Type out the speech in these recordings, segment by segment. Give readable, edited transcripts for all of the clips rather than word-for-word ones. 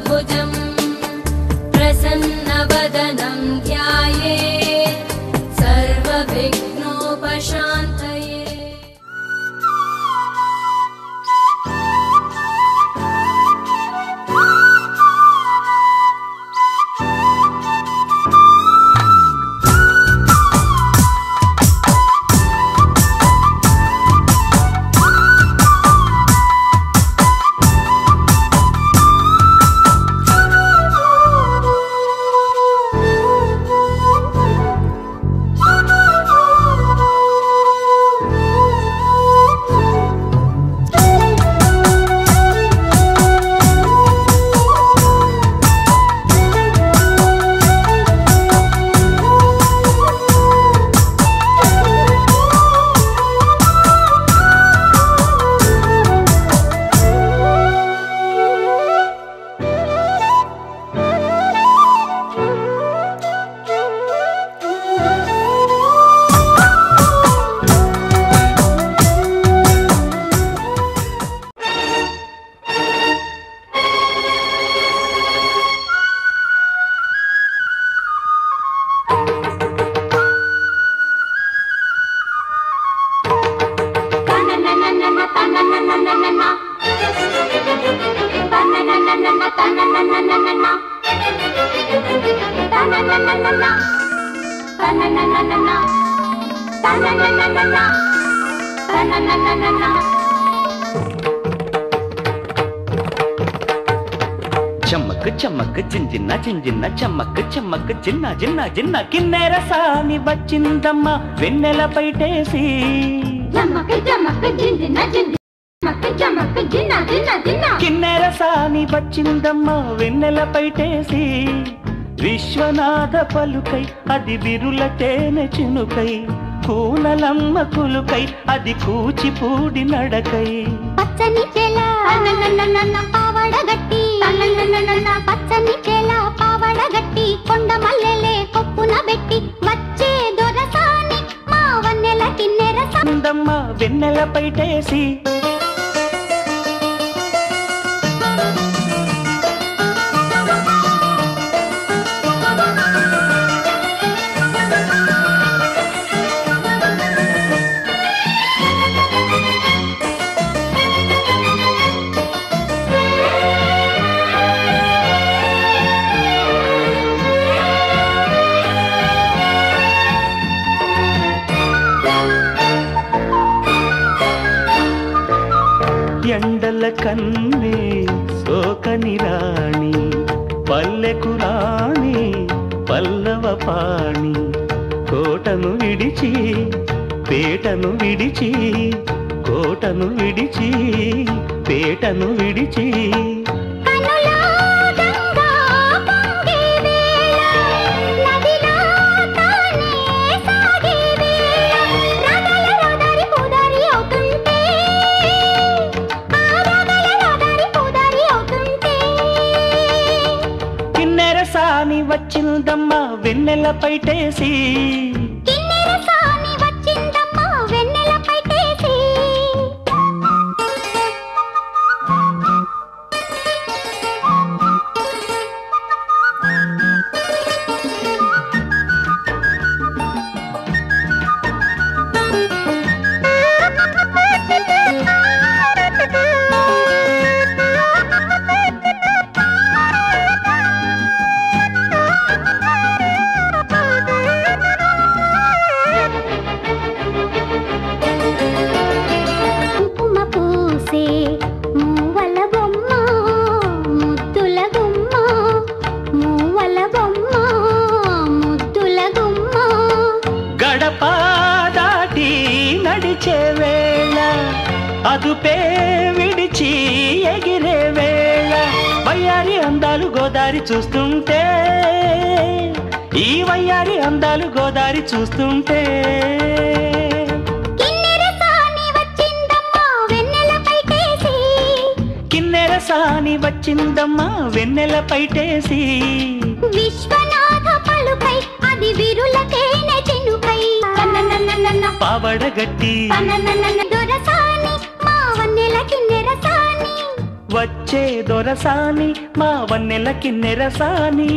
चतुर्भुजं प्रसन्नवदनं ध्यायेत् सर्वविघ्नोपशान्तये। चमक चमक जिंजिना जिंजिना चमक चमक जिन्ना जिन्ना जिन्ना किन्नेर सानी వచ్చిందమ్మ వెన్నెల పైటేసి चमक चमक जिंजिना जिंजिना चमक चमक जिन्ना जिन्ना जिन्ना కిన్నెర సాని వచ్చిందమ్మ వెన్నెల పైటేసి విశ్వనాథ పలుకై అది బిరుల తేనె చినుకై కూనలమ్మ కులుకై అది కూచిపూడి నడకై పచ్చని చేల పావడ గట్టి పచ్చని చేల పావడ గట్టి కొండ మల్లెలే కొప్పున బెట్టి వచ్చే దొరసాని మా వన్నెల కిన్నెర సాందమ్మ వెన్నెల పైటేసి ఎండల కన్నే సోకని రాణి పల్లెకు రాణి పల్లవ పాణి కోటను విడిచి పేటను విడిచి కోటను విడిచి పేటను విడిచి వచ్చిందమ్మ వెన్నెల పైటేసి కిన్నెర సాని వచ్చిందమ్మ వెన్నెల పైటేసి అదుపే విడిచి ఎగిరే వేళ వయ్యారి అందాలు గోదారి చూస్తుంటే ఈ వయ్యారి అందాలు గోదారి చూస్తుంటే కిన్నెర సాని వచ్చిందమ్మ వెన్నెల పైటేసి కిన్నెర సాని వచ్చిందమ్మ వెన్నెల పైటేసి విశ్వనాథ పలుకై అది విరుల తేనె చినుకై పావడ గట్టి దొరసాని మా వన్నెల కిన్నెర సాని వచ్చే దొరసాని మా వన్నెల కిన్నెరసాని.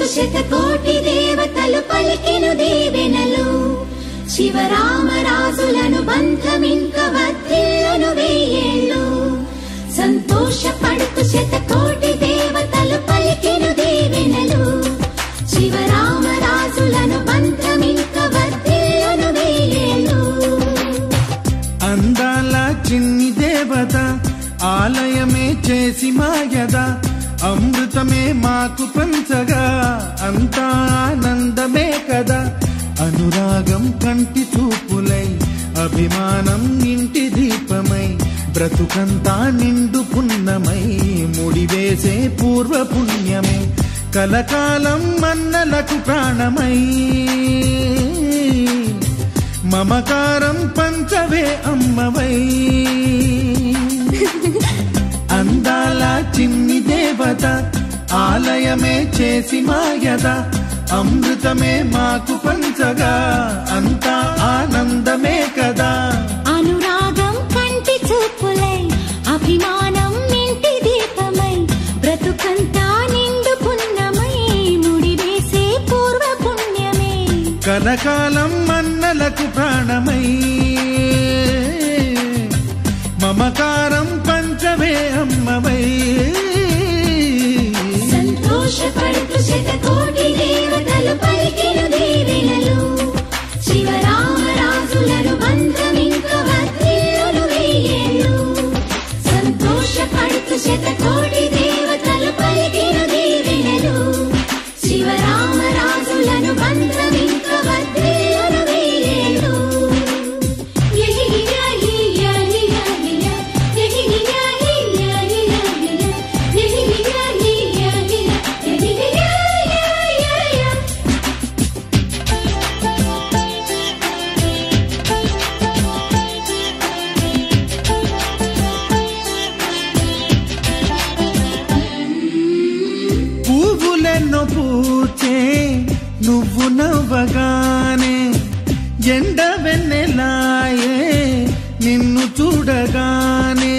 పడుతు శతకోటి దేవతలు పలికెను దీవెనలు శివరామరాజులను బంధమింక వర్ధిల్లును వెయ్యేళ్ళు సంతోషపడుతు శతకోటి దేవతలు పలికెను దీవెనలు శివరామరాజులను బంధమింక వర్ధిల్లును వెయ్యేళ్ళు అందాల చిన్ని దేవత ఆలయమే చేసి మాయద అమృతమే మాకు పంచగా అంతా ఆనందమే కదా అనురాగం కంటి చూపులై అభిమానం ఇంటి దీపమై బ్రతుకంతా నిండు పున్నమై ముడివేసే పూర్వ పుణ్యమే కలకాలం మన్నలకు ప్రాణమై మమకారం పంచవే అమ్మవై అందాల చిన్ని దేవత ఆలయమే చేసి మాయద అమృతమే మాకు పంచగా అంతా ఆనందమే కదా అనురాగం కంటి చూపులై అభిమానం ఇంటి దీపమై బ్రతుకంతా నిండు పున్నమై ముడివేసే పూర్వ పుణ్యమే కలకాలం మన్నలకు ప్రాణమై మమకారం పంచవే అమ్మవై సంతోషపడుతు శతకోటి దేవతలు పలికెను దీవెనలు శివరామరాజులను బంధమింక వర్ధిల్లును వెయ్యేళ్ళు సంతోషపడుతు శతకోటి దేవతలు పలికెను దీవెనలు శివరామరాజులను బంధమింక వర్ధిల్లును వెయ్యేళ్ళు పువ్వులెన్నో పూచే నువ్వు నవ్వగానే ఎండ వెన్నెలాయే నిన్ను చూడగానే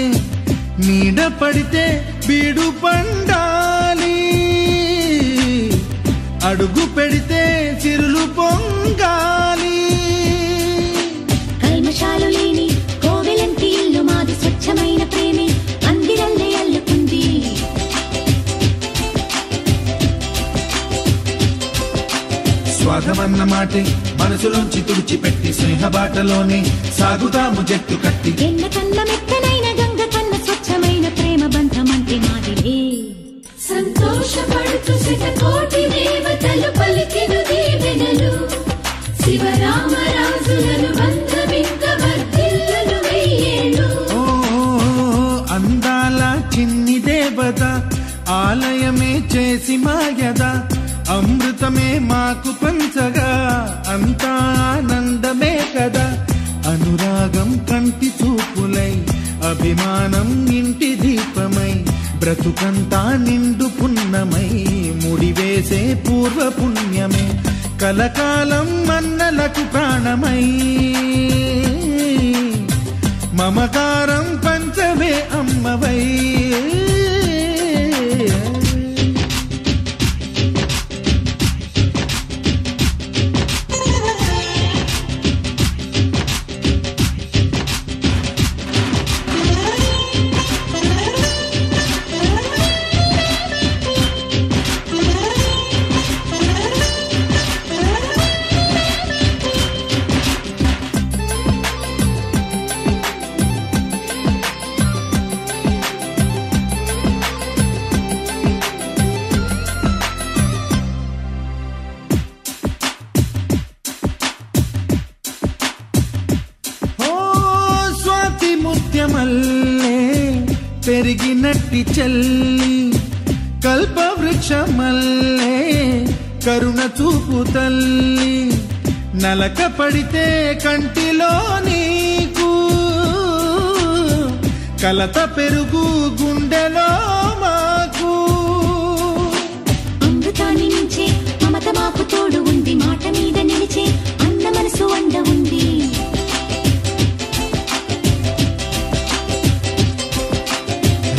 నీడ పడితే బీడు పండాలి అడుగు పెడితే చిరులు పొంగాలి కల్మషాలు లేని కోవెలంటి ఇల్లు మాది స్వచ్ఛమైన ప్రేమే అందిరల్లే అల్లుకుంది స్వాగమన్న మాటే మనసులోంచి తుడిచిపెట్టి స్నేహబాటలోనే సాగుదాము జట్టు కట్టి ఎన్న కన్న మెత్తనైన గంగ కన్న స్వచ్ఛమైన ప్రేమ బంధం అంటే మాదిరే సంతోషపడుతూ శతకోటి దేవతలు పలికెను దీవెనలు శివరామరాజులను బంధమింక వర్ధిల్లును వెయ్యేళ్ళు అందాల చిన్ని దేవత ఆలయమే చేసి మాయద అమృతమే మాకు పంచగా అంతా ఆనందమే కదా అనురాగం కంటి చూపులై అభిమానం ఇంటి దీపమై బ్రతుకంతా నిండు పున్నమై ముడివేసే పూర్వ పుణ్యమే కలకాలం మన్నలకు ప్రాణమై మమకారం పంచవే అమ్మవై పెరిగినట్టి చెల్లి కల్పవృక్షమల్లే కరుణ చూపు తల్లి నలక పడితే కంటిలో నీకు కలత పెరుగు గుండెలో మాకు అమృతాన్ని మించే మమత మాకు తోడు ఉంది మాట మీద నిలిచే అన్న మనసు అండ ఉంది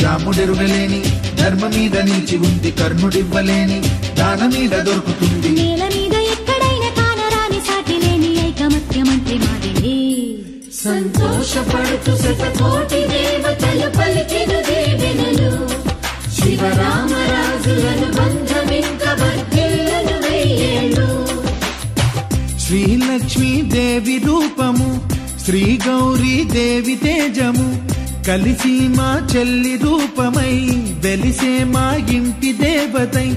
రాముడెరుగలేని ధర్మ మీద నిలిచి ఉంది కర్ణుడివ్వలేని దాన మీద దొరుకుతుంది. నేల మీద ఎక్కడైనా కానరాని సాటి లేని ఐకమత్యమంటే మాదిలే. సంతోషపడుతూ శతకోటి దేవతలు పలికిన దీవెనలు శివరామరాజులను బంధమింక వర్ధిల్లును వెయ్యేళ్ళు. శ్రీలక్ష్మీ దేవి రూపము శ్రీ గౌరీ దేవి తేజము కలిసి మా చెల్లి రూపమై వెలిసే మా ఇంటి దేవతై.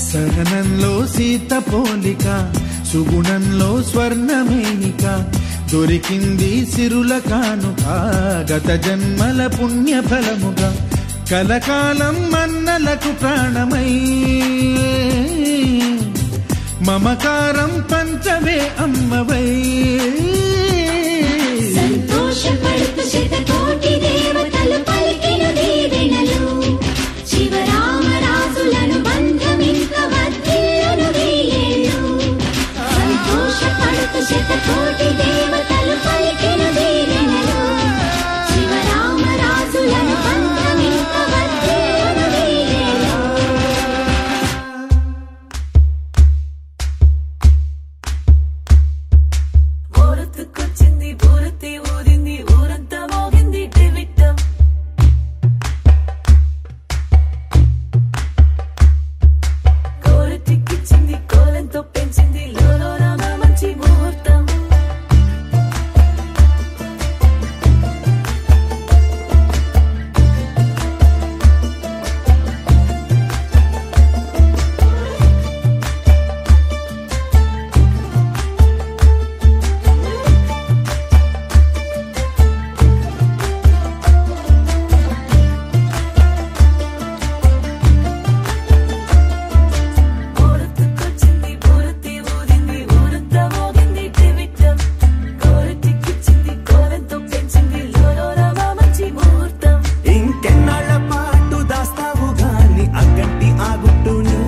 సహనంలో సీత పోలిక సుగుణంలో స్వర్ణమేనిక దొరికింది సిరుల కానుక గత జన్మల పుణ్య ఫలముగా కలకాలం మన్నలకు ప్రాణమై మమకారం పంచవే అమ్మవై. సంతోషపడుతూ శతకోటి దేవతలు పలికిన దీవెనలు శివరామరాజులను బంధమింక వర్ధిల్లును వెయ్యేళ్ళు. సంతోషపడుతూ శతకోటి దేవతలు పలికిన దీవెనలు శివరామరాజులను బంధమింక వర్ధిల్లును వెయ్యేళ్ళు. ఊరొత్తుకొచ్చింది ఊరొత్తి ఊరింది ఊరంతా మోగింది టివిట్టం. కోరటిక్కిచ్చింది కోలంతో పెంచింది లోలోన మంచి ముహూర్తం. ఊరొత్తుకొచ్చింది ఊరొత్తి ఊరింది ఊరంతా మోగింది టివిట్టం. కోరటిక్కిచ్చింది కోలంతో పెంచింది లోలోన మంచి ముహూర్తం. ఇంకెన్నాళ్ల పాటు దాస్తావు గాని అగ్గంటి ఆ గుట్టుని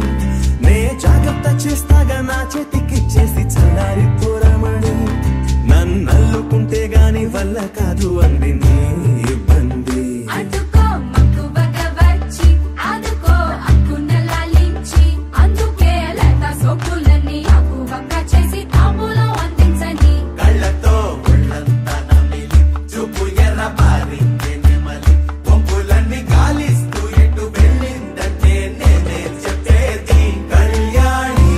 నే జాగ్రత్త చేస్తాగా నా చేతికిచ్చేసి చల్లారి పోరమణి. నన్నల్లుకుంటే గాని వల్ల కాదు అంది నీ ఇబ్బంది. అందుకో మక్కువగా వచ్చి ఆదుకో అక్కున లాలించి అందుకే లత సోకులన్నీ అక్కువగా చేసి తాంబూలం అందించని. కళ్ళతో ఒళ్ళంతా నమిలి చూపు ఎర్ర పారింది నెమలి పొంపులన్నీ గాలిస్తూ ఎటు వెళ్ళిందంటే నేనే చెప్పేది కళ్యాణి.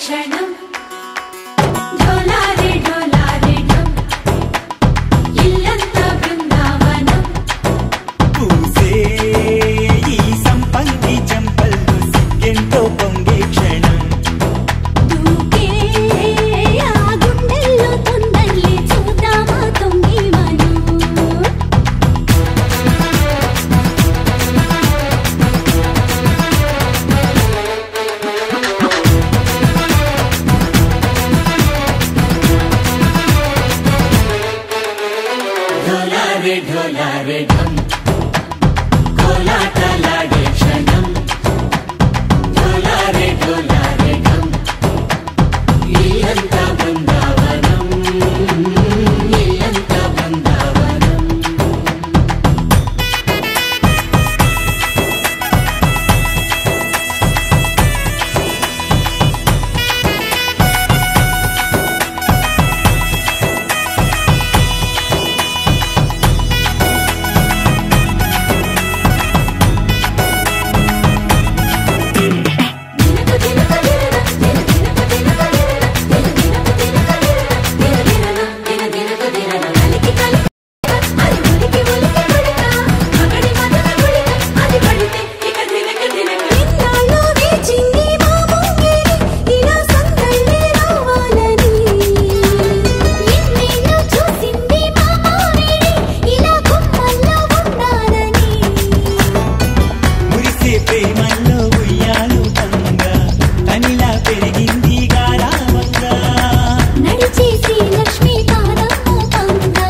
క్షణం ఢోలారే ఢోలారే ఢమ్ ఇల్లంతా బృందావనం పూసే ఈ సంపంగి చంపల్లో సిగ్గెంతో పొంగే క్షణం దూకే ఆ గుండెల్లో తొందరలే చూద్దామా తొంగి మనం ఢోలారే ఢోలారే ఢమ్ కోలాటలాడే క్షణం ఢోలారే ఢోలారే ఢమ్ ఇల్లంతా బృందావనం ఇల్లంతా బృందావనం ఇన్నాళ్ళు వేచింది మా ముంగిలి ఇలా సందళ్ళే రావాలని ఇన్నేళ్ళు చూసింది మా మావిడి ఇలా గుమ్మల్లో ఉండాలని మురిసే ప్రేమల్లో ఉయ్యాలు పంగా తనిలా పెరిగింది గారావంగా నడిచేసి లక్ష్మీ పాదమ్మ పంగా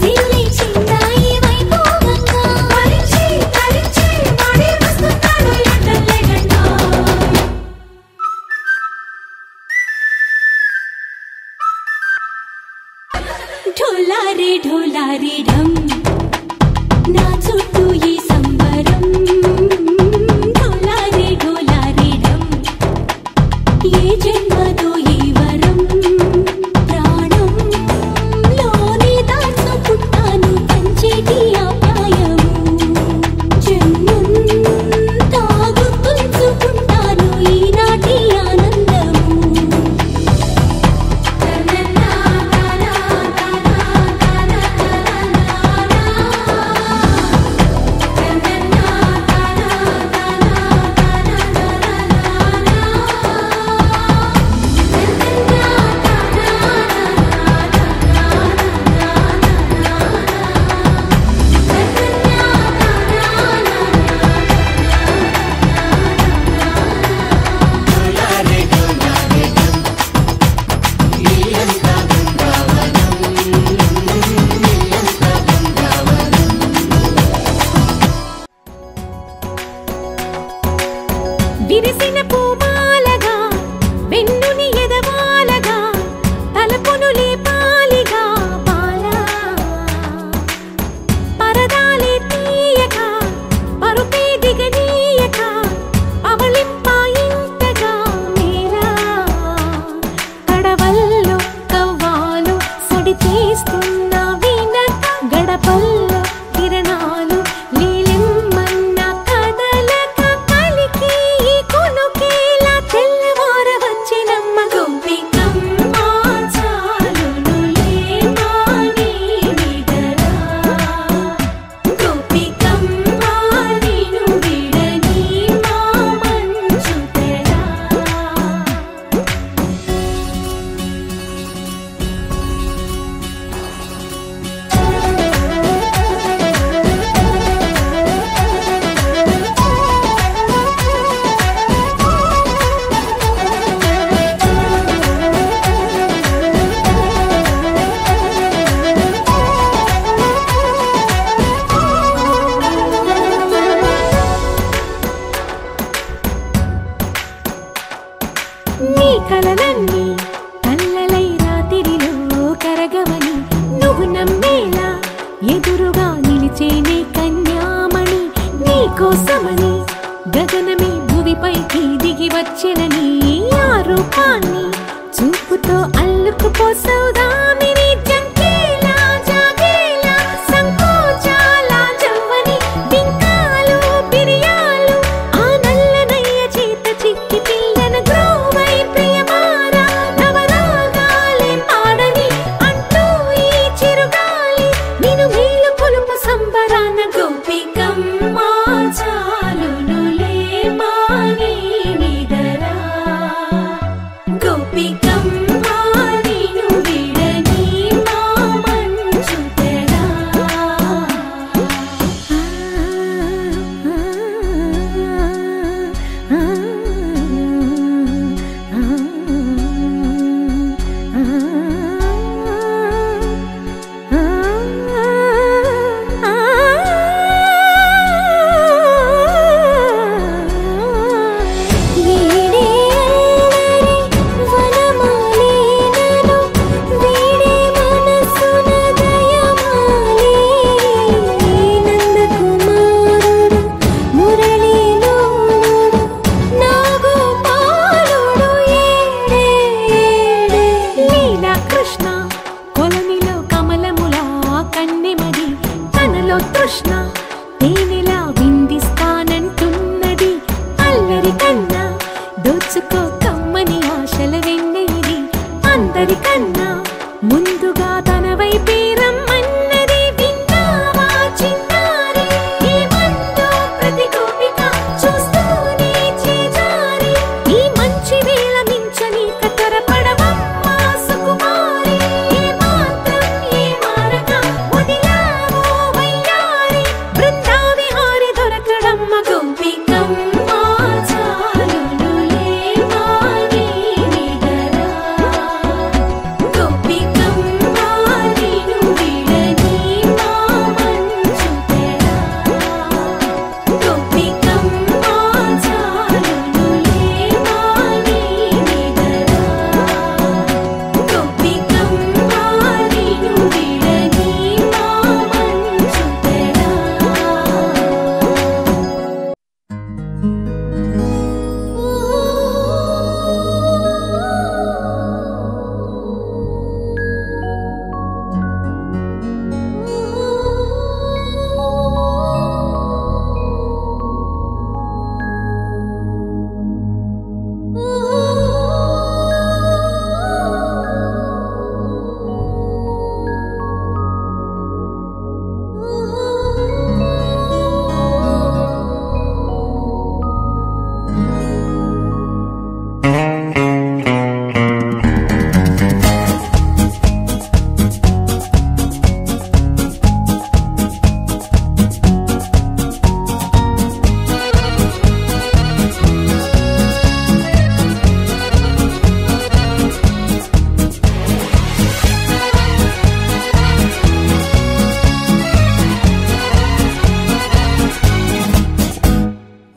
సిల్లి చిందాయి వైభోగంగా తరించి తరించి వాడే వస్తున్నాడు ఎండలే గంట ఢోలారే ఢోలారే ఢమ్ నా చుట్టూ ఈ సంబరం ఢోలారే ఢోలారే ఢమ్ ఏ జన్మదో ఈ వరం ప్రాణం లోనే దాచుకుంటాను పంచేటి ఆప్యాయము జన్మంతా గుర్తుంచుకుంటాను ఈనాటి ఆనందము విరిసిన పూమాలగా వెన్నుని ఎదవాలగా తలపును లేపాలిగా బాలా పరదాలే తీయక పరుపే దిగనీయక అవలింపాయింతగా మేరా కడవల్లో కవ్వాలు సడి చేస్తున్న వీణత గడపల్లో కిరణాలు నీలిమ్మన్న కదలక కలికి ఈ కొనుకేలా తెల్లవార వచ్చినమ్మ గోపికమ్మ చాలునులే మాని నిదరా గోపికమ్మ నిను విడని మా మంచు తెరా నీ కలలన్నీ కల్లలై రాత్రిలో కరగవని నువ్వు నమ్మేలా ఎదురుగా నిలిచేనే కన్యామణి నీ కోసమని గగనమే భువిపైకి దిగి వచ్చెనని ఆ రూపాన్ని చూపుతో అల్లుకుపోసౌదామిని జంకేలా జాగేలా సంకోచాల జవ్వని బింకాలు బిరియాలు ఆ నల్లనయ్య చేత చిక్కి పిల్లన గ్రోవై ప్రియమా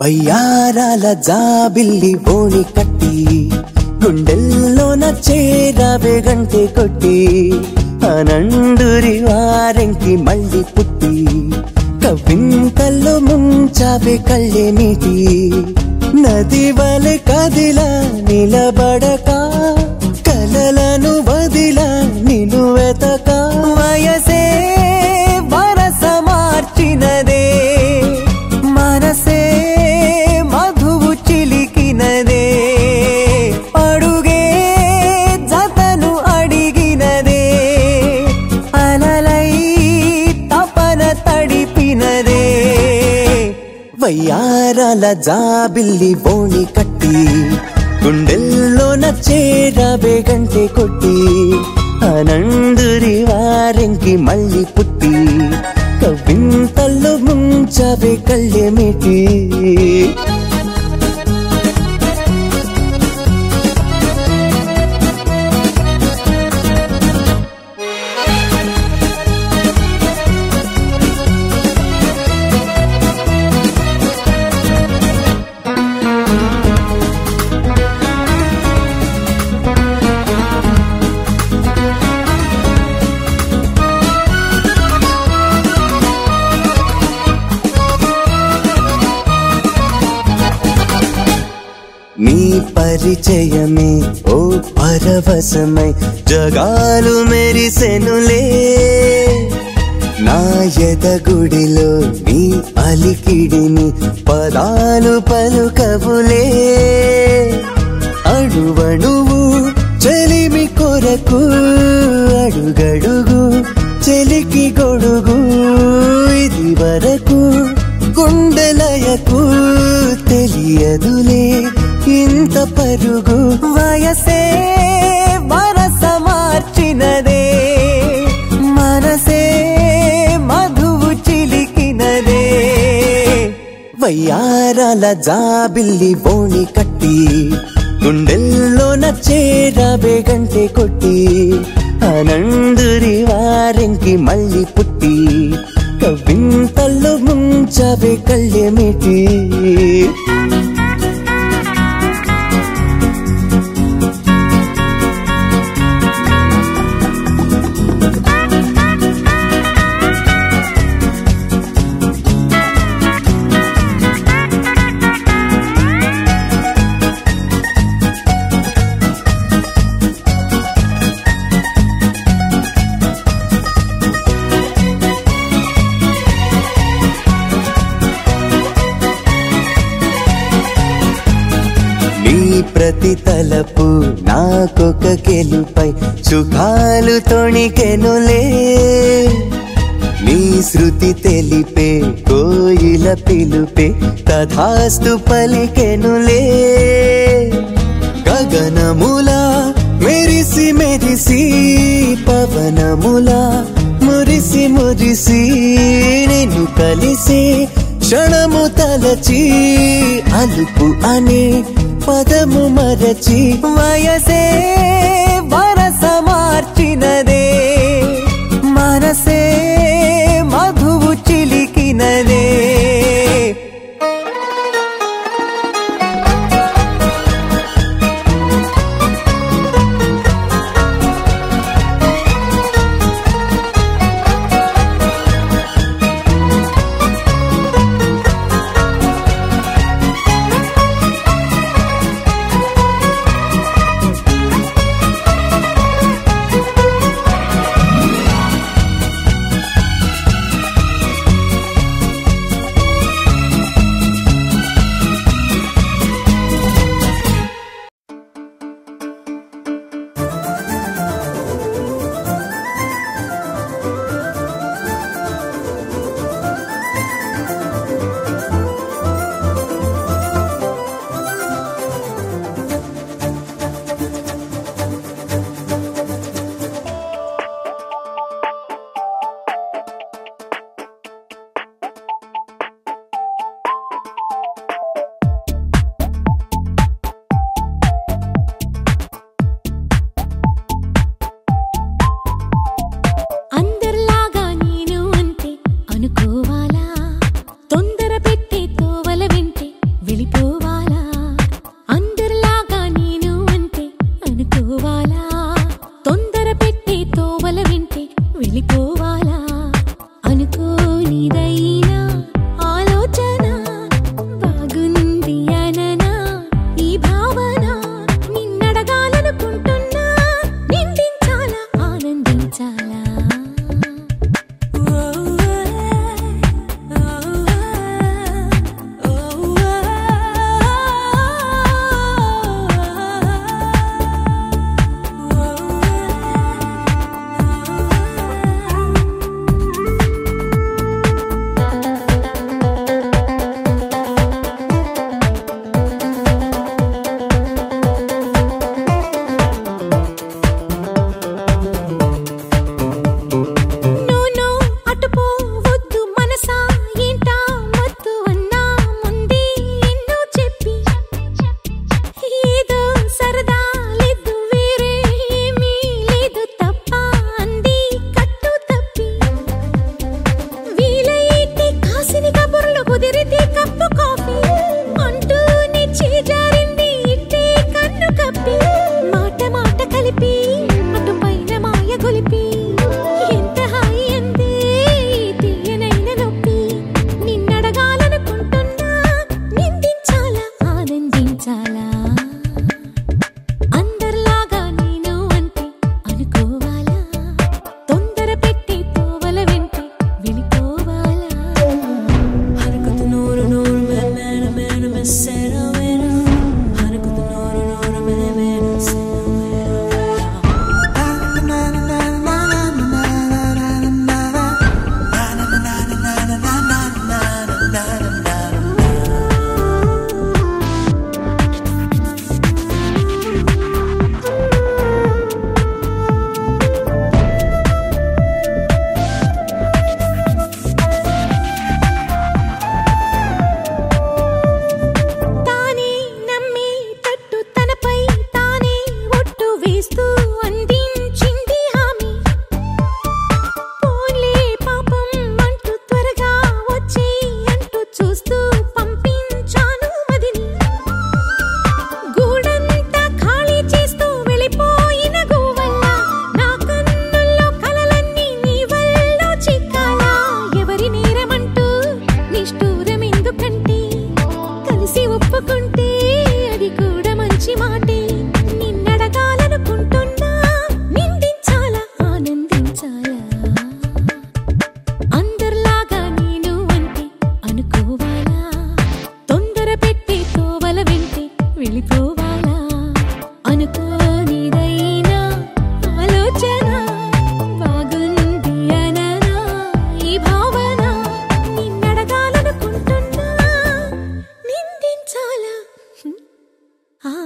వయ్యారాల జాబిల్లి బోణి కట్టి గుండెల్లోన చేరావే గంటే కొట్టి అనండురి వారెంకి మళ్ళీ పుట్టి కవింతల్లో ముంచావే కళ్ళే నీటి నది వలె కదిలా నిలబడక కలలను వదిలా నిన్ను వెతక వయసే వరస మార్చినదే మనసే మధువు చిలికినదే అడుగే జతను అడిగినదే అలలై తపన తడిపినదే వయ్యారాల జాబిల్లి బోణి కట్టి గుండెల్లోన చేరావే గంటే కొట్టి అనందురి వారెంకి మళ్ళీ పుట్టి కవింతల్లో ముంచావే కళ్ళేమిటి నీ పరిచయమే ఓ పరవశమై జగాలు మెరిసెనులే నా ఎదగుడిలో నీ అలికిడిని పదాలు పలుకవులే అడువడువు చెలిమి కొరకు అడుగడుగు చెలికి గొడుగు ఇది వరకు గుండెలయకు తెలియదులే ఇంత పరుగు వయసే వరస మార్చినదే మనసే మధువు చిలికినదే వయ్యారాల జాబిల్లి బోణి కట్టి గుండెల్లోన చేరావే గంటే కొట్టి అనందురి వారెంకి మళ్ళీ పుట్టి కవింతల్లో ముంచావే కళ్ళేమిటి ప్రతి తలపు నాకొక గెలుపై సుఖాలు తొణికెనులే నీ శృతి తెలిపే కోయిల పిలుపే తథాస్తు పలికెనులే గగనములా మెరిసి మెరిసి పవనములా మురిసి మురిసి నిన్ను కలిసే క్షణము తలచి అలుపు అనే పదము మరచి వయసే వరస మార్చినదే మనసే మధువు చిలికినదే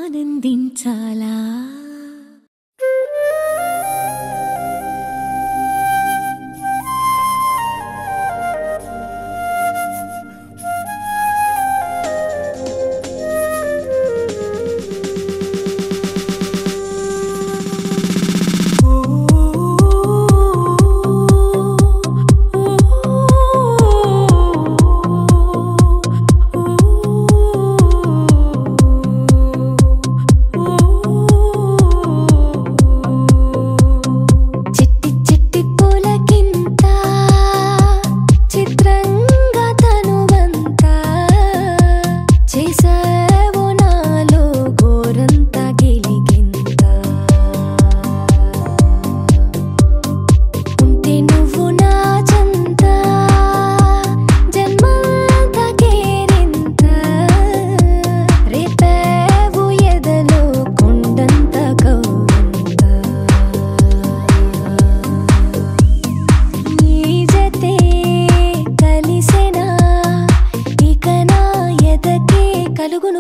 ఆనందించాలా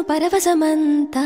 పరవశమంతా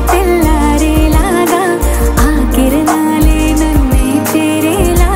తెల్లారేలాగా ఆ కిరణాలే నన్నే చేరేలా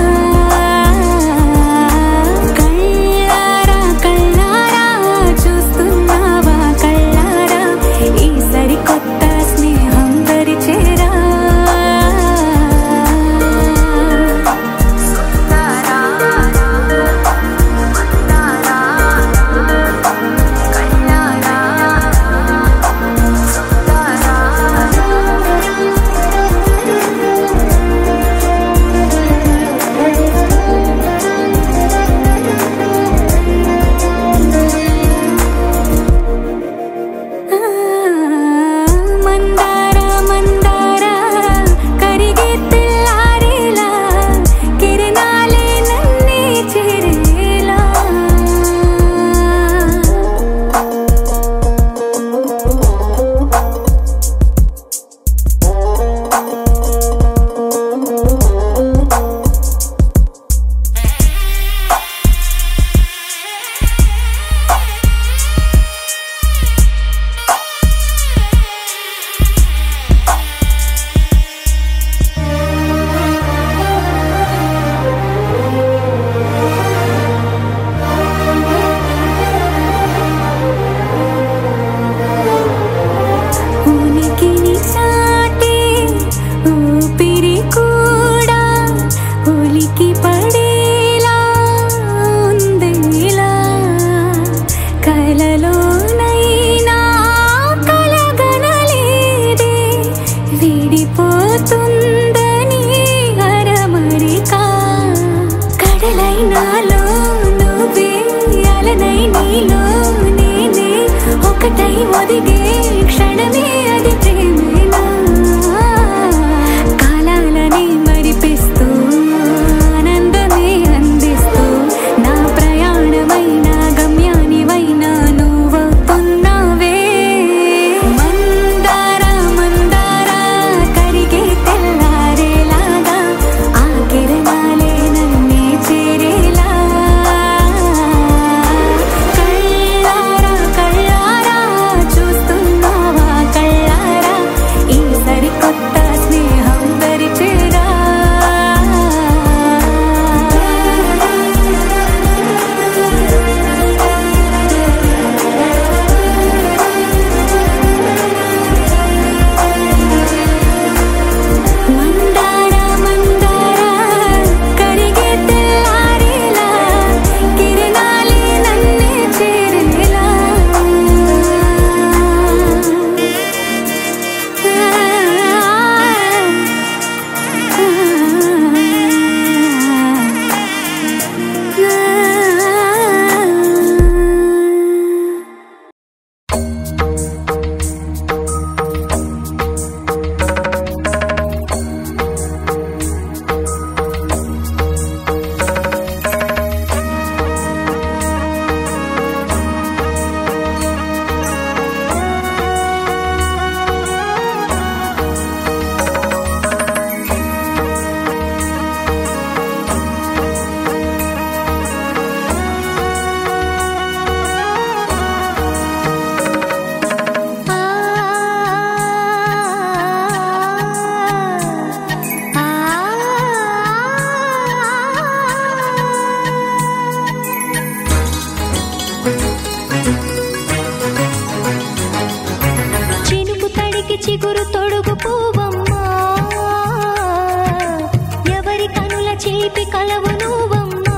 కలవు నువ్వమ్మా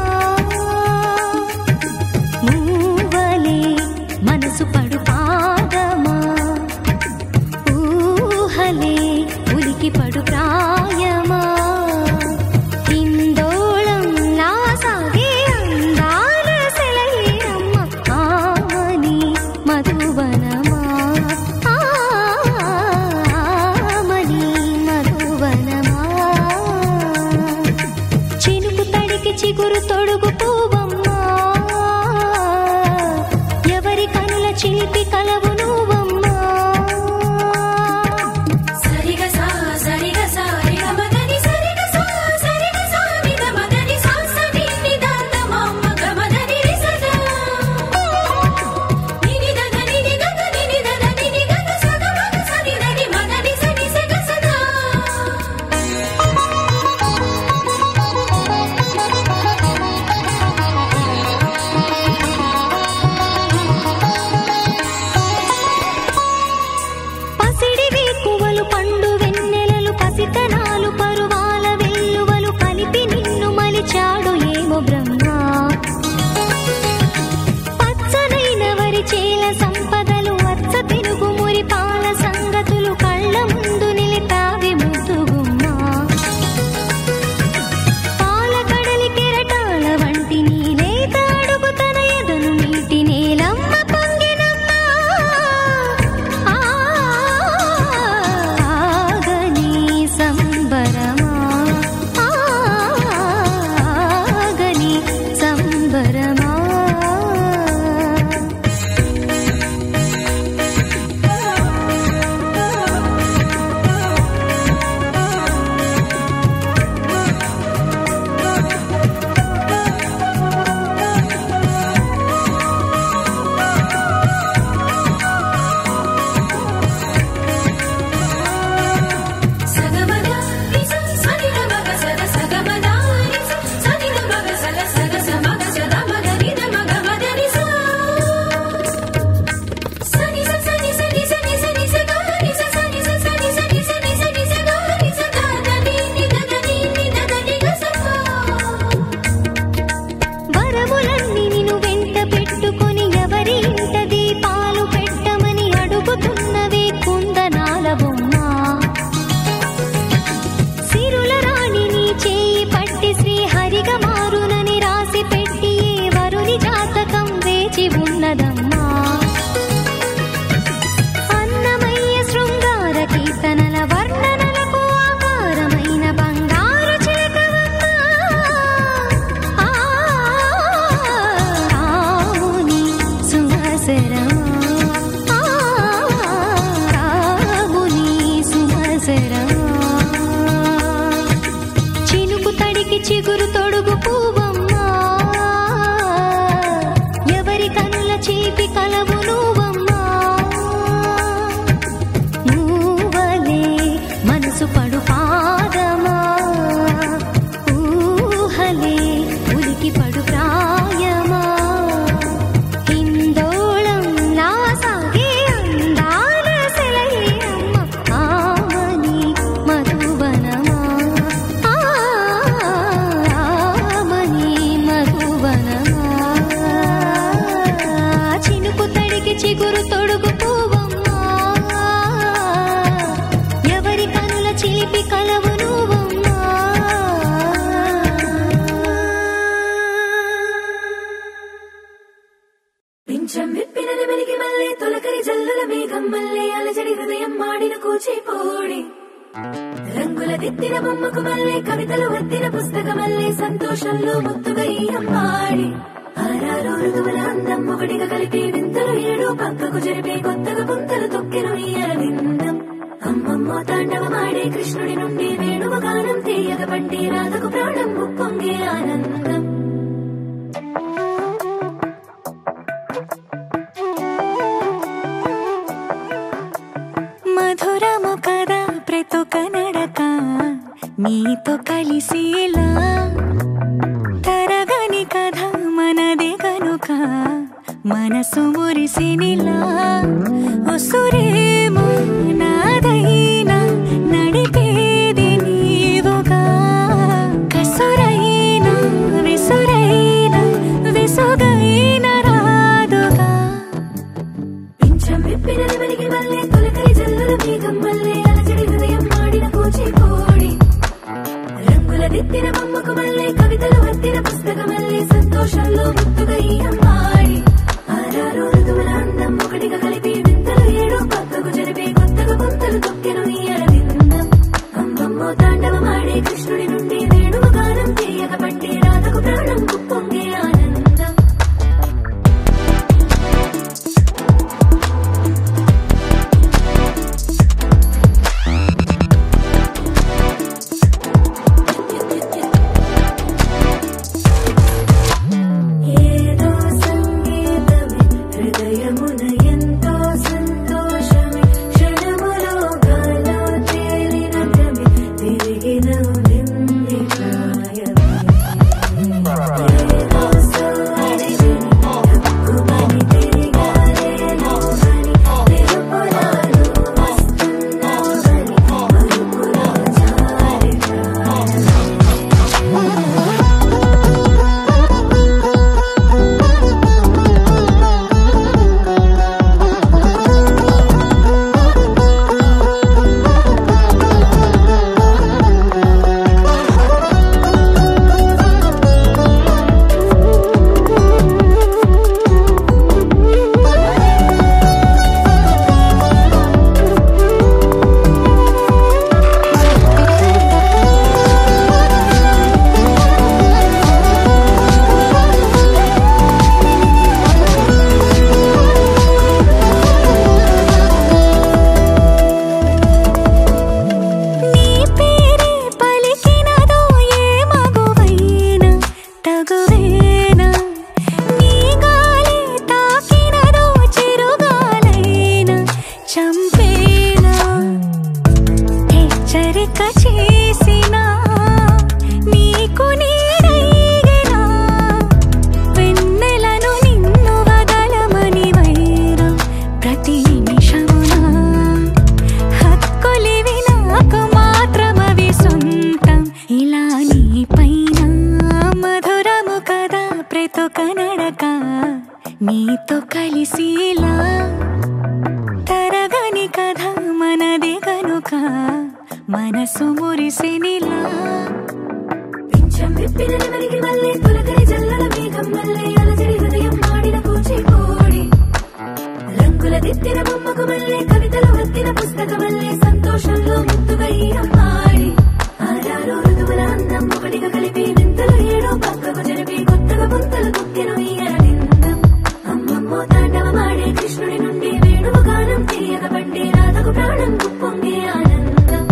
మూవలే మనసు పడు పాదమా ఊహలే ఉలికి పడు ప్రాయమా హిందోళం లా సాగే అందాల సెలయేరమ్మ ఆమని మధువనమా ఆమని మధువనమా చినుకు తడికి చిగురు తొడుగు పూవమ్మా ఎవరి కనుల చిలిపి కలవు నువ్వమ్మా సరిగ సా సరిగ సా రిగ మదని సరిగ సా సరిగ సా నిద మదని సా సని నిదాత మమ్మ గమదని రిసదా నిని దద నిని దద నిని దద నిని దద సద మగ సని దని మదని సని సగ సదా పసిడి వేకువలు పండు వెన్నెలలు పసితనాలు పరువాల వెల్లువలు కలిపి నిన్ను మలిచాడు ఏమో బ్రహ్మ పచ్చనైన వరి చేల సంపదలు అచ్చ తెలుగు మురి పాల సంగతులు కళ్ళ ముందు నిలిపావి ముద్దుగుమ్మా పాల కడలి కెరటాల వంటి నీలేత అడుగు తన ఎదను నీటి నేలమ్మ పొంగినమ్మా ఆగని సంబరమా ఆగని సంబరమా సగమద రిస సని మగ సద సగమద రిస సని మగ సద సగ సమగ సద మగ నిద మగ మద రిస సని సని సని సని సని సగ రిస సని సని సని సని సని సగ రిస దద ని దద ని దద ని గసప వరములన్నీ నిన్ను వెంట పెట్టుకొని ఎవరి ఇంట దీపాలు పెట్టమని అడుగుతున్నవే కుందనాల బొమ్మ సిరుల రాణి నీ చేయి పట్టి శ్రీహరిగా మారునని రాసి పెట్టి ఏ వరుని జాతకం వేచి ఉన్నదమ్మా అన్నమయ్య శృంగార కీర్తనల వర్ణనలకు ఆకారమైన బంగారు చిలకవమ్మా రాముని సుమసరమా రాముని సుమసరమా చినుకు తడికి చిగురు తొడుగు పూవమ్మా ఎవరి కనుల చీపి కలవు నువ్వమ్మా మూవలే మనసు పడు పాదమా ఊహలే ఉలికి పడు ప్రాయమా హిందోళం లా సాగే అందాల సెలయేరమ్మ ఆమని మధువనమా ఆమని మధువనమా చినుకు తడికి చిగురు తొడుగు పూవమ్మా ఎవరి కనుల చిలిపి కలవు నువ్వమ్మా పించం విప్పినది మెలికి మల్లె తొలకరి జల్లుల మేఘం మల్లె అలజడి హృదయం మాడిన కూచిపోడి రంగుల దిద్దిన బొమ్మకు మల్లె కవితలు వద్దిన పుస్తక మల్లె సంతోషంలో ముద్దుగా ఈ అమ్మాడి ఆరారు ఋతువుల అందం ఒకటిగా కలిపి వింతలు ఏడు పక్కకు జరిపే కొత్తగా పుంతలు తొక్కెను ఈ అరవిందం అమ్మమ్మో తాండవమాడే కృష్ణుడి నుండి వేణువ గానం తీయగ పట్టి రాధకు ప్రాణం ఉప్పొంగే ఆనందం మధురము కదా ప్రతొక నడక నీతో కలిసేలా తరగని కథ మనదే కనుక మనసు మురిసినిలా ఉసురేమో నాదైనా నడిపేది నీవుగా కసురైనా సగటుక నడక నీతో కలిసిలా తరగని కథ మనది కనుక మనసు మురిసినిలా పింఛం విప్పిన నెమలికి మళ్ళీ తొలకరి జల్లుల మేఘం మళ్ళీ అలజడి హృదయం మాడిన కూచిపూడి రంగుల దిద్దిన బొమ్మకు మళ్ళీ కవితలు వత్తిన పుస్తకమల్లే సంతోషంలో ముద్దుగా ఈరమ్మాడి ఆరారు ఋతువుల అందం ఒకటిగా కలిపి వింతలు ఏడో పక్కకు జరిపి కొత్తగా పుంతలు కుక్కెను ఈ అరవిందం అమ్మమ్మో తాండవమాడే కృష్ణుడి నుండి వేణువు గానం తీయగ పండి రాధకు ప్రాణం పొంగే ఆనందం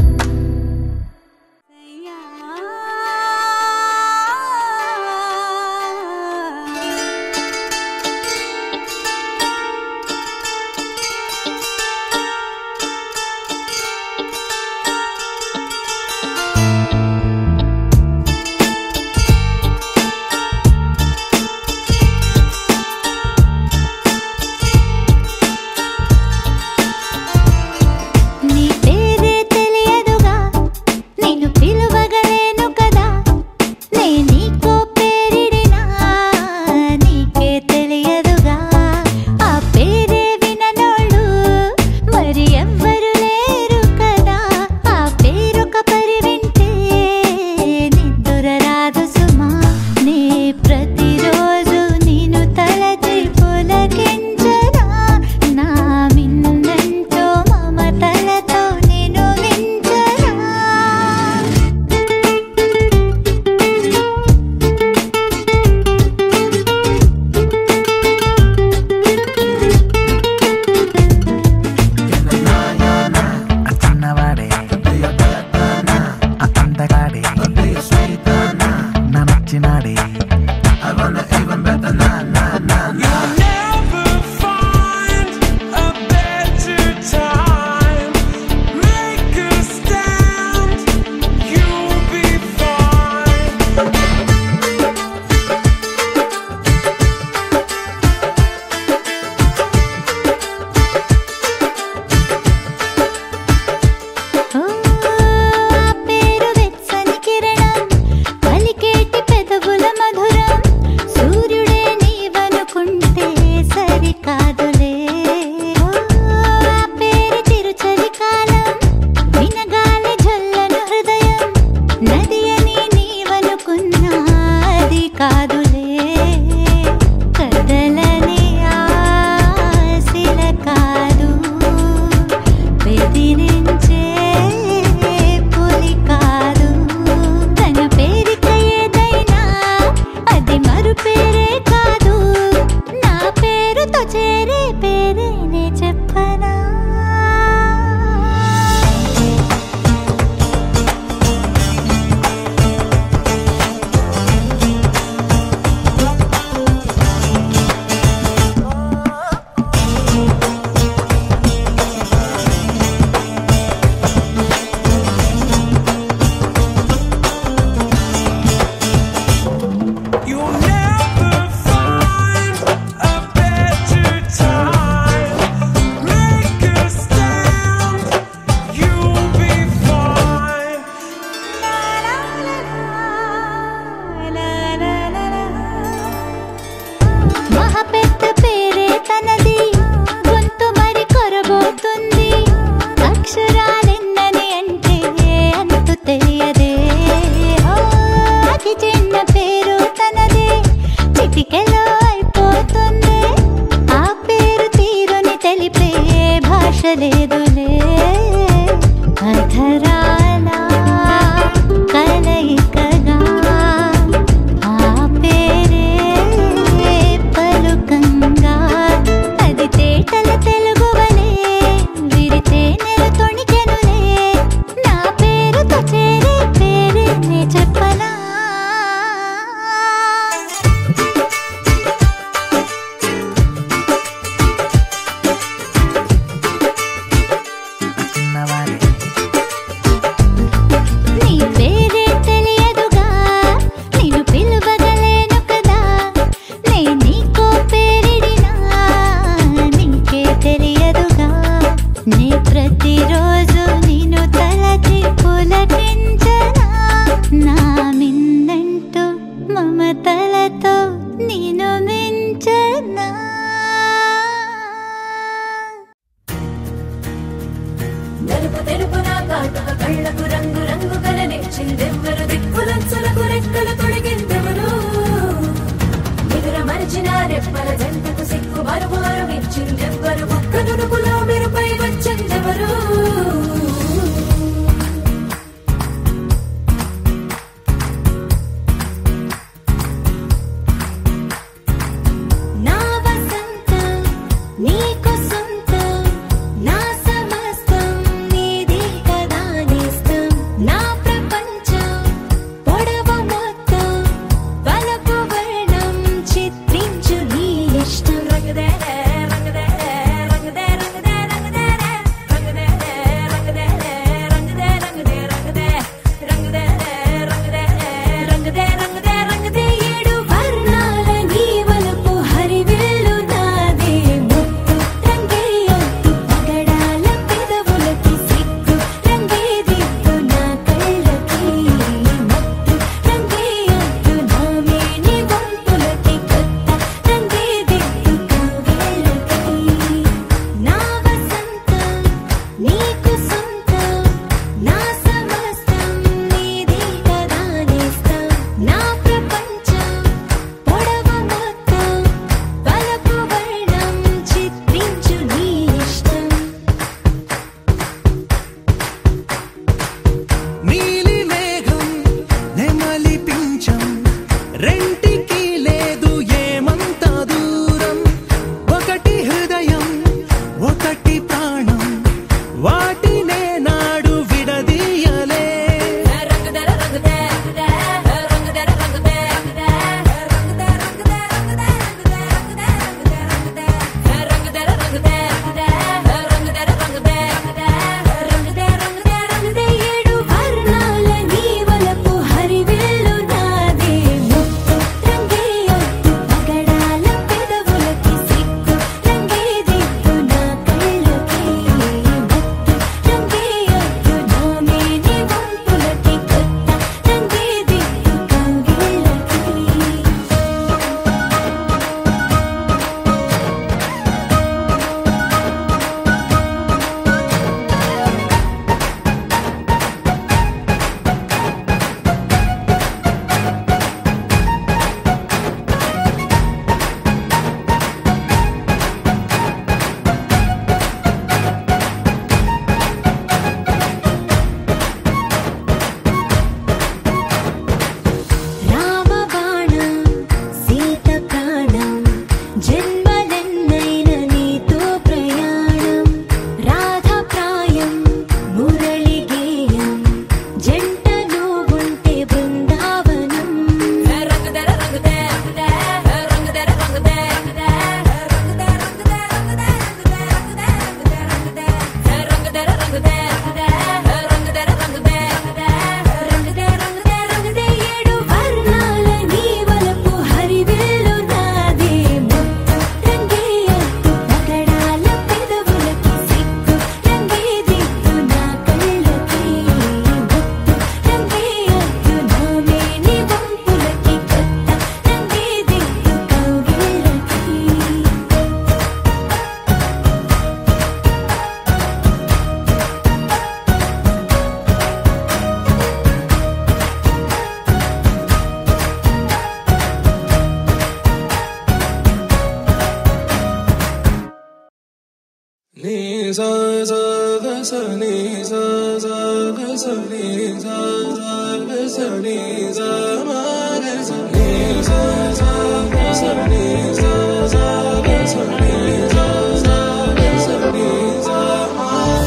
సూర్యుడు కలతో నేను మించనా నలుపు తెలుపున కాటుక కళ్ళకు రంగు రంగు కలనిచ్చిందెవ్వరు దిక్కులంచులకు రెక్కలు తొడిగిందెవరు నిదుర మరిచిన రెప్పల జంటకు సిక్కు మరుమారు ఇచ్చిందెవ్వరు ఒక్క నునుపులో మెరుపై వచ్చిందెవరు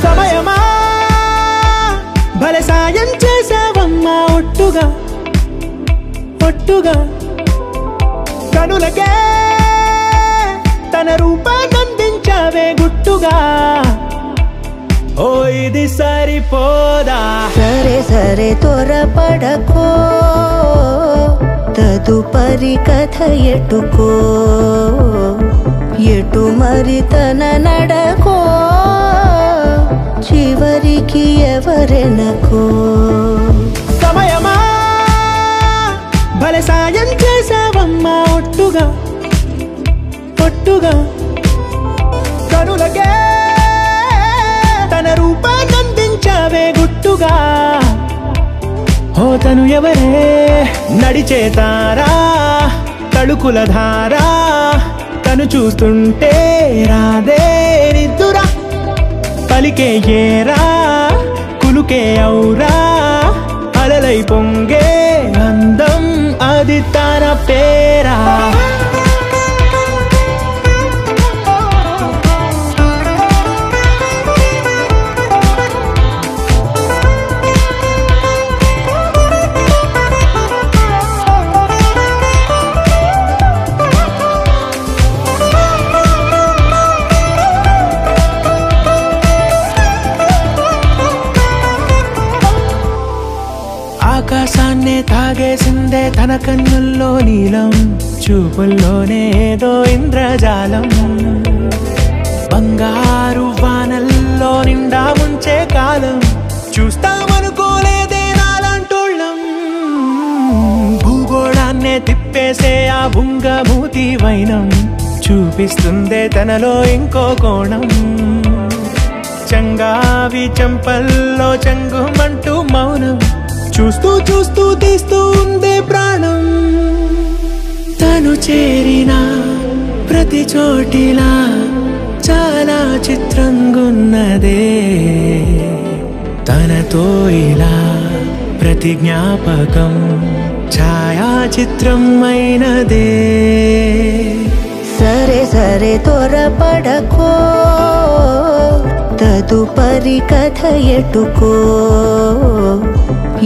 సమయమా భలే సాయం చేసావమ్మా ఒట్టుగా ఒట్టుగా కనులకే తన రూపాన్నందించావే గుట్టుగా ఓ ఇది సరిపోదా సరే సరే త్వరపడకో తదుపరి కథ ఎటుకో ఎటు మరి తన నడకో చివరికి ఎవరెనకో సమయమా భలే సాయం చేసావమ్మా గుట్టుగా కనులకే తన రూపాన్నందించావే గుట్టుగా ఓ తను ఎవరే నడిచే తారా తడుకుల ధారా తను చూస్తుంటే రాదే నిద్దురా పలికే ఏరా కులుకే ఔరా అలలై పొంగే అందం అది తన పేరా ఆకాశాన్నే తాగేసిందే తన కన్నుల్లో నీలం చూపుల్లోనే ఏదో ఇంద్రజాలం బంగారు వానల్లో నిండా ముంచే కాలం చూస్తామనుకోలేదే నాలంటోళ్ళం భూగోళాన్నే తిప్పేసే ఆ బుంగమూతి వైనం చూపిస్తుందే తనలో ఇంకో కోణం చంగావి చెంపల్లో చెంగుమంటూ మౌనం చూస్తూ చూస్తూ తీస్తూ ఉందే ప్రాణం తను చేరిన ప్రతి చోటిలా చాలా చిత్రంగున్నదే తనతో ఇలా ప్రతి జ్ఞాపకం ఛాయాచిత్రం అయినదే సరే సరే త్వరపడకో తదుపరి కథ ఎటుకో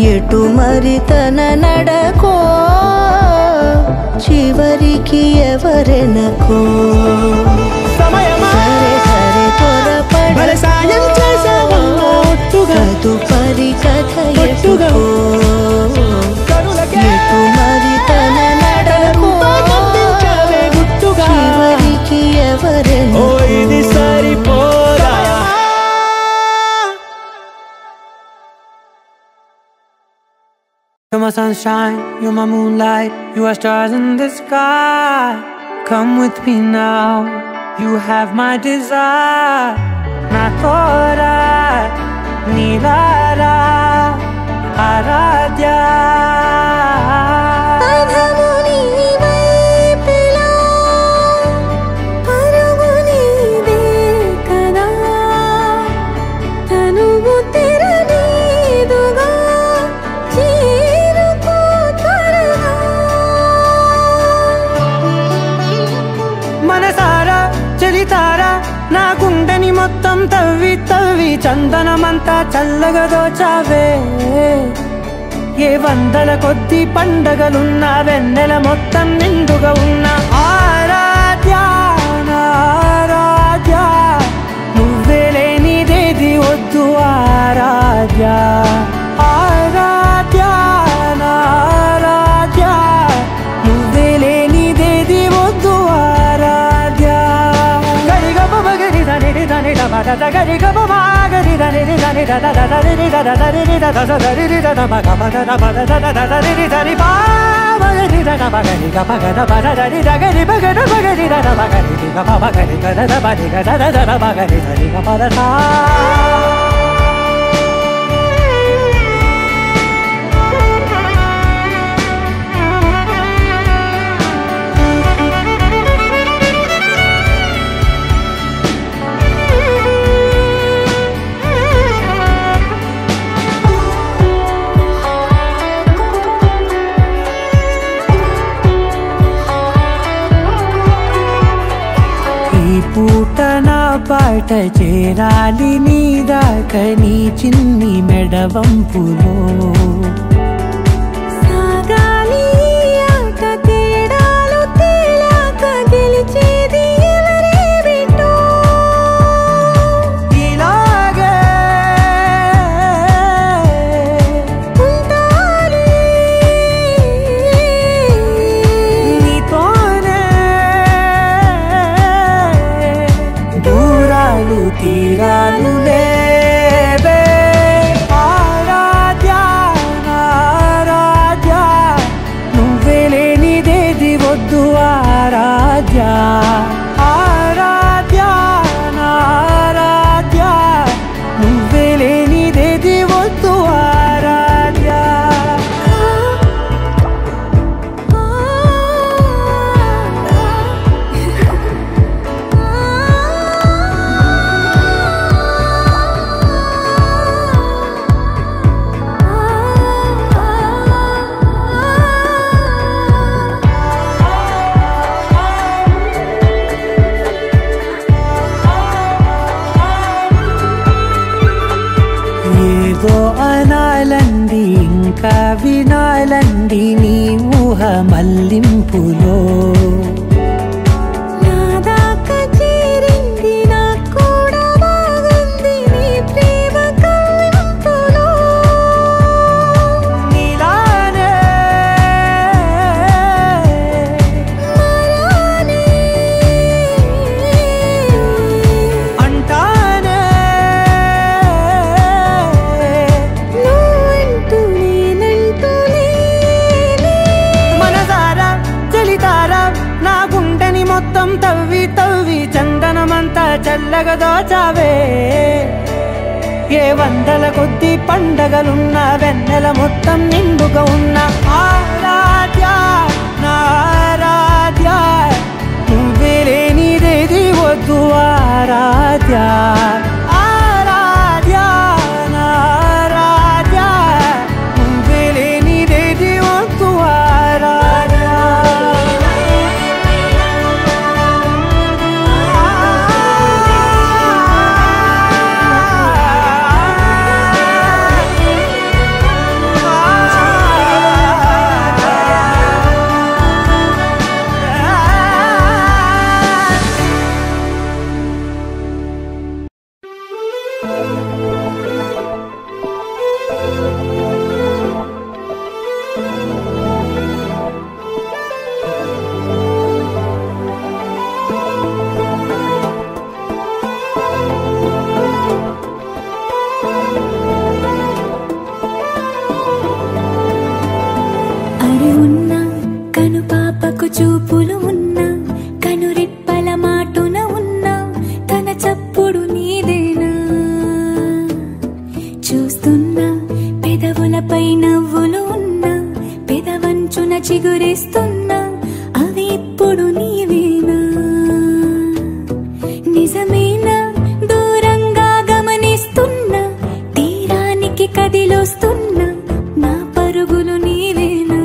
ఎటు మరి తన నడకో చివరికి ఎవరెనకో సరే సరే త్వరపడకో తదుపరి కథ ఎటుకో ఎటు మరి తన నడకో చివరికి ఎవరెనకో ఇది సరిపోదా You're my sunshine, you're my moonlight, you are stars in the sky. Come with me now, you have my desire. Na tora, nilara, aradhya. నా గుండెని మొత్తం తవ్వి తవ్వి చందనమంతా చల్లగా దోచావే ఏ వందల కొద్ది పండగలున్న వెన్నెల మొత్తం నిండుగా ఉన్న ఆరాధ్య ఆరాధ్య నువ్వే లేనిదేది వద్దు ఆరాధ్య ఆరాధ్య ఆరాధ్య నువ్వే లేనిదేది వద్దు ఆరాధ్య గరి గమ గరి దని దని దని దని పూట నా పాట చేరాలి నీ దాకా నీ చిన్ని మెడవంపులో సాగాలి ఆట తేడాలు తేలాక గెలిచేది ఎవరే బిడ్డో ఇలాగే ఉంటాలి నీతోనే దూరాలు తీరాలు లేవే ఆరాధ్య ఆరాధ్య నువ్వే లేనిదేది వద్దు ఆరాధ్య అంతా చల్లగా దోచావే ఏ వందల కొద్ది పండగలున్నా వెన్నెల మొత్తం నిండుగా ఉన్న ఆరాధ్య నా ఆరాధ్య నువ్వే లేనిదేది వద్దు ఆరాధ్య ఆరాధ్య నా ఆరాధ్య నువ్వే లేనిదేది వద్దు ఆరాధ్య చూపులు ఉన్నా కనురెప్పల మాటున ఉన్నా తన చప్పుడు నీదేనా చూస్తున్నా పెదవులపై నవ్వులు ఉన్నా పెదవంచున చిగురిస్తున్నా అవి ఇప్పుడు నీవేనా నిజమేనా దూరంగా గమనిస్తున్నా తీరానికి కదిలొస్తున్నా నా పరుగులు నీవేనా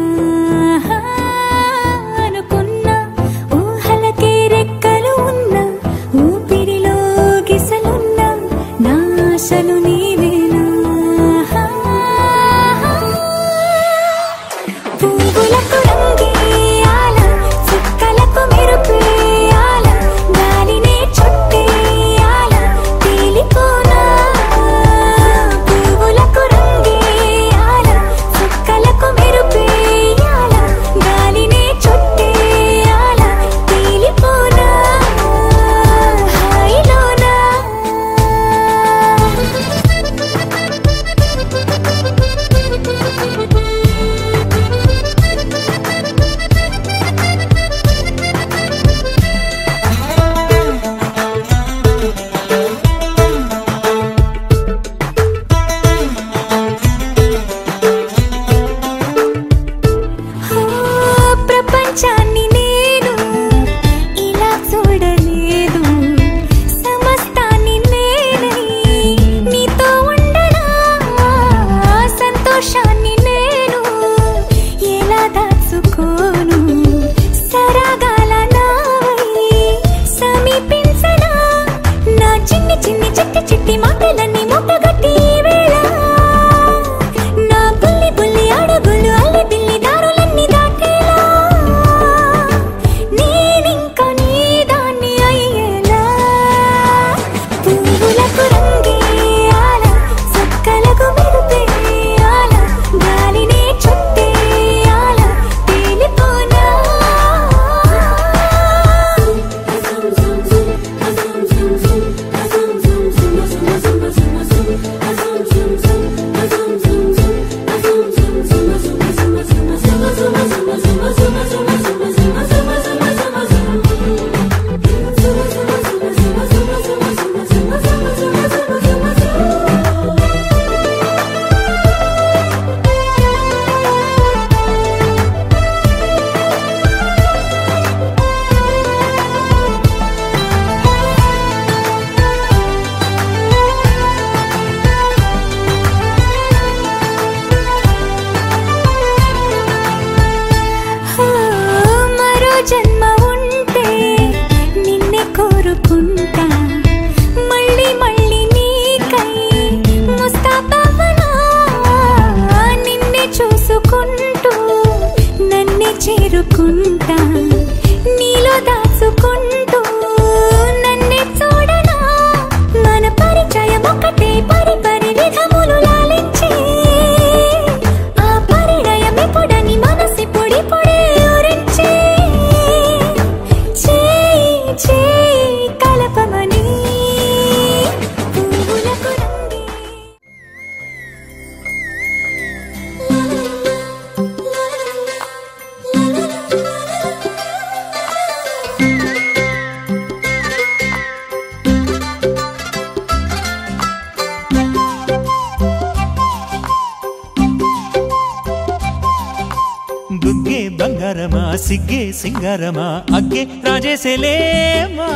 సిగ్గే సింగారమా అగ్గే రాజేసేలేమా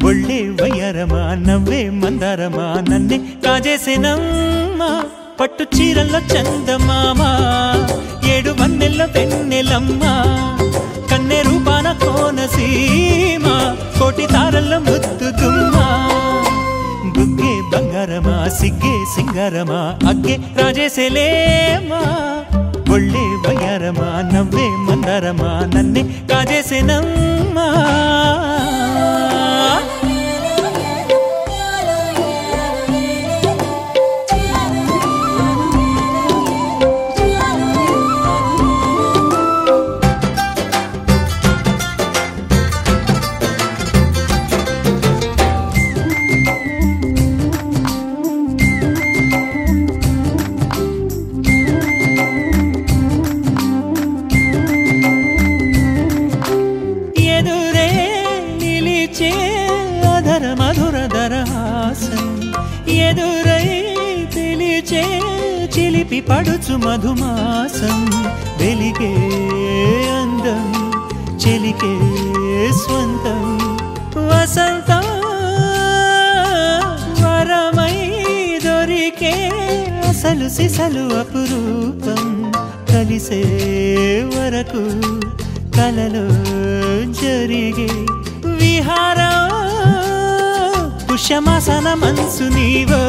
ఒళ్ళే వయ్యారమా నవ్వే మందారమా నన్నే కాజేసేనమ్మా పట్టు చీరల్లో చందమామ ఏడు వన్నెల్ల వెన్నెలమ్మ కన్నె రూపాన కోనసీమ కోటి తారల్ల ముద్దుగుమ్మా బుగ్గే బంగారమా సిగ్గే సింగారమా అగ్గే రాజేసేలేమా ఒళ్ళే వయ్యారమా నవ్వే మందారమా నన్నే కాజేసేనమ్మా ఎదురై పిలిచే చిలిపి పడుచు మధుమాసం వెలిగే అందం చెలికే స్వంతం వసంతం వరమై దొరికే అసలు సిసలు అపురూపం కలిసే వరకు కలలో జరిగే విహారం పుష్యమాసన మనసు నీవో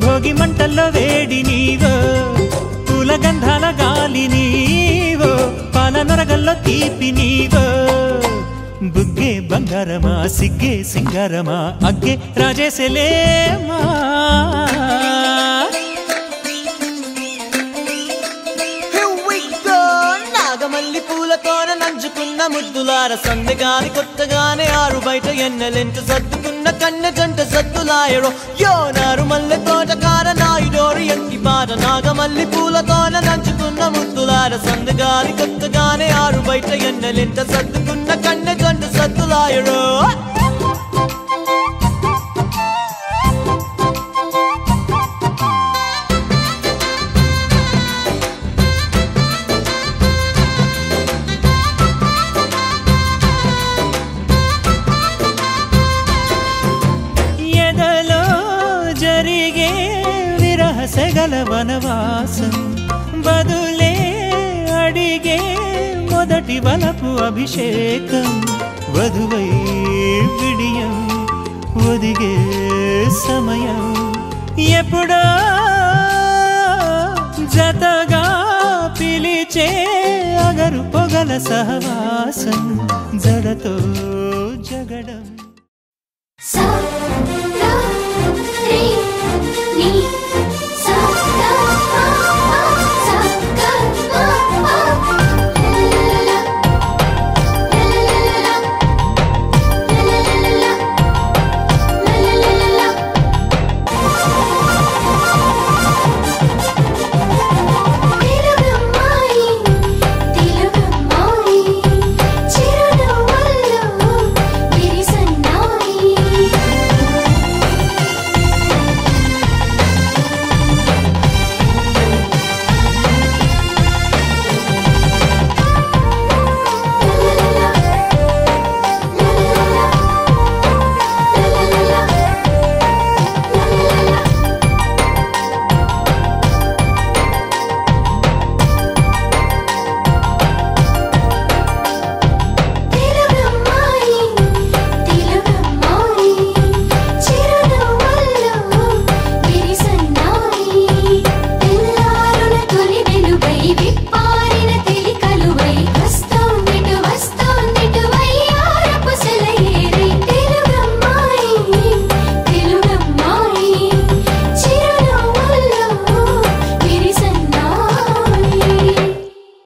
భోగి మంటల్లో వేడి నీవో పూల గంధాల గాలి నీవో పాల నొరగల్లో తీపి నీవో బుగ్గే బంగారమా సిగ్గే సింగారమా అగ్గే రాజేసేలేమా నాగమల్లి పూలతోన నంచుకున్న ముద్దులార సందెగాని కొత్తగానే ఆరు బయట ఎన్నెలెంట సర్దుకున్న కన్నె జంట సద్దులాయడో యోనారు మల్లె తోటకార నాయుడోరు ఎంటి బాట నాగమల్లి పూలతోన నంచుకున్న ముద్దులార సందెగాని కొత్తగానే ఆరు బయట ఎన్నెలెంట సర్దుకున్న కన్నె జంట సద్దులాయడో సెగల వనవాసం బదులే అడిగే మొదటి వలపు అభిషేకం వధువై విడియం ఒదిగే సమయం ఎప్పుడో జతగా పిలిచే అగరు పొగల సహవాసం జడతో జగడం